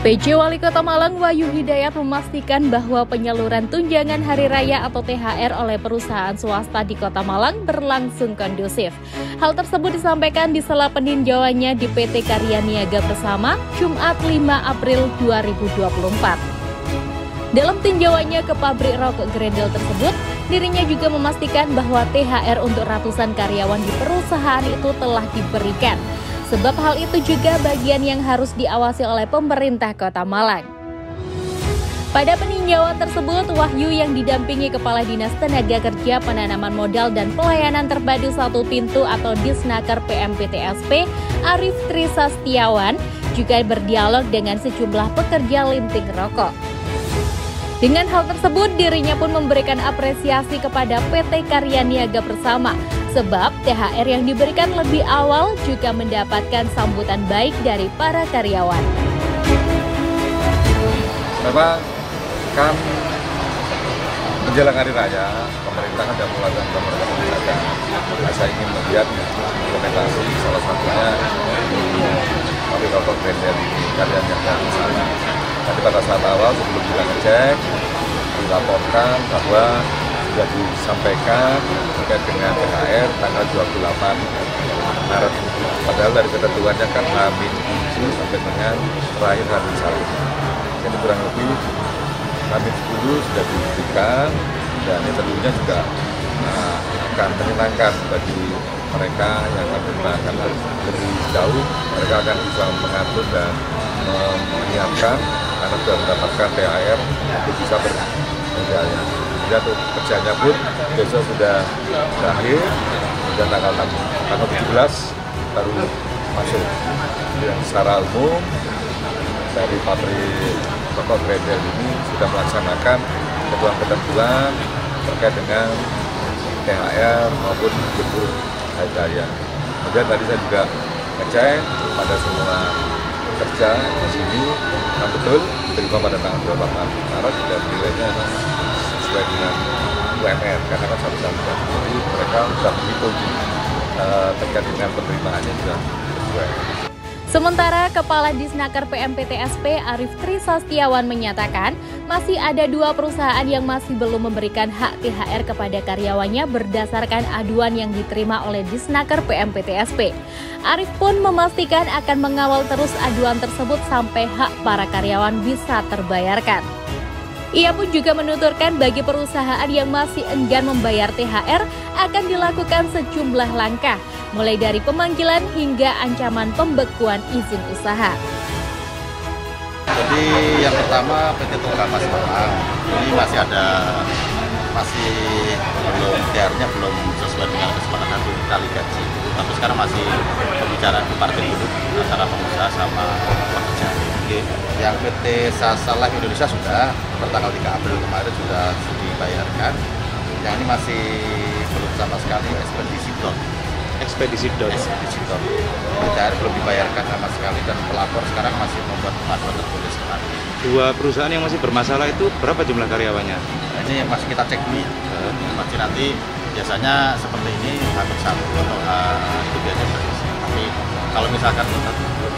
PJ Wali Kota Malang Wahyu Hidayat memastikan bahwa penyaluran tunjangan hari raya atau THR oleh perusahaan swasta di Kota Malang berlangsung kondusif. Hal tersebut disampaikan di sela peninjauannya di PT Karya Niaga Bersama Jumat 5 April 2024. Dalam tinjauannya ke pabrik rokok Grendel tersebut, dirinya juga memastikan bahwa THR untuk ratusan karyawan di perusahaan itu telah diberikan. Sebab hal itu juga bagian yang harus diawasi oleh pemerintah Kota Malang. Pada peninjauan tersebut, Wahyu yang didampingi Kepala Dinas Tenaga Kerja Penanaman Modal dan Pelayanan Terpadu Satu Pintu atau Disnaker PMPTSP, Arif Trisastiawan, juga berdialog dengan sejumlah pekerja linting rokok. Dengan hal tersebut, dirinya pun memberikan apresiasi kepada PT Karya Niaga Bersama, sebab THR yang diberikan lebih awal juga mendapatkan sambutan baik dari para karyawan. Memang kan menjelang hari raya, pemerintah kan sudah melakukan kebijakan. Saya ingin melihat implementasi salah satunya di pabrik rokok Grendel ini, Karya Niaga Bersama. Tadi pada saat awal sebelum kita ngecek, dilaporkan bahwa sudah disampaikan terkait dengan THR tanggal 28 Maret. Padahal dari ketentuannya kan H-7 sampai dengan terakhir H-1. Jadi kurang lebih H-10 sudah diberikan dan tentunya juga akan menyenangkan bagi mereka yang akan lebih jauh. Mereka akan bisa mengatur dan menyiapkan karena sudah mendapatkan THR untuk bisa berkerjanya. Dan untuk kerjanya pun besok sudah berakhir dan tanggal 17 baru masuk. Dan secara umum dari pabrik rokok Grendel ini sudah melaksanakan ketentuan-ketentuan terkait dengan THR maupun libur hari raya. Kemudian tadi saya juga ngecek pada semua kerja di sini, yang betul diterima pada tanggal 28 Maret dan nilainya sesuai dengan UMR karena kan satu-satu. Jadi mereka sudah menghitung terkait dengan penerimaannya sudah sesuai. Sementara Kepala Disnaker PMPTSP Arif Trisastiawan menyatakan masih ada 2 perusahaan yang masih belum memberikan hak THR kepada karyawannya berdasarkan aduan yang diterima oleh Disnaker PMPTSP. Arif pun memastikan akan mengawal terus aduan tersebut sampai hak para karyawan bisa terbayarkan. Ia pun juga menuturkan bagi perusahaan yang masih enggan membayar THR akan dilakukan sejumlah langkah, mulai dari pemanggilan hingga ancaman pembekuan izin usaha. Jadi yang pertama PT Tonggamas Malang ini masih belum THR-nya belum sesuai dengan kesepakatan kali gaji. Tapi sekarang masih pembicaraan di partai dulu antara pengusaha sama pekerja. Yang PT Sasalah Indonesia sudah pertanggal 3 April kemarin sudah dibayarkan. Yang ini masih belum sama sekali Ekspedisi Dot. THR belum dibayarkan sama sekali dan pelapor sekarang masih membuat pengaduan tertulis kemarin. 2 perusahaan yang masih bermasalah itu berapa jumlah karyawannya? Nah, ini yang masih kita cek nih. Masih nanti biasanya seperti ini H-1 atau itu biasanya selesai. Tapi kalau misalkan kita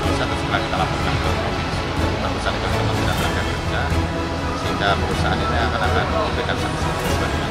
bisa segera kita laporkan ke perusahaan ke Kementerian Tenaga Kerja sehingga perusahaan ini akan memberikan sanksi sesuai dengan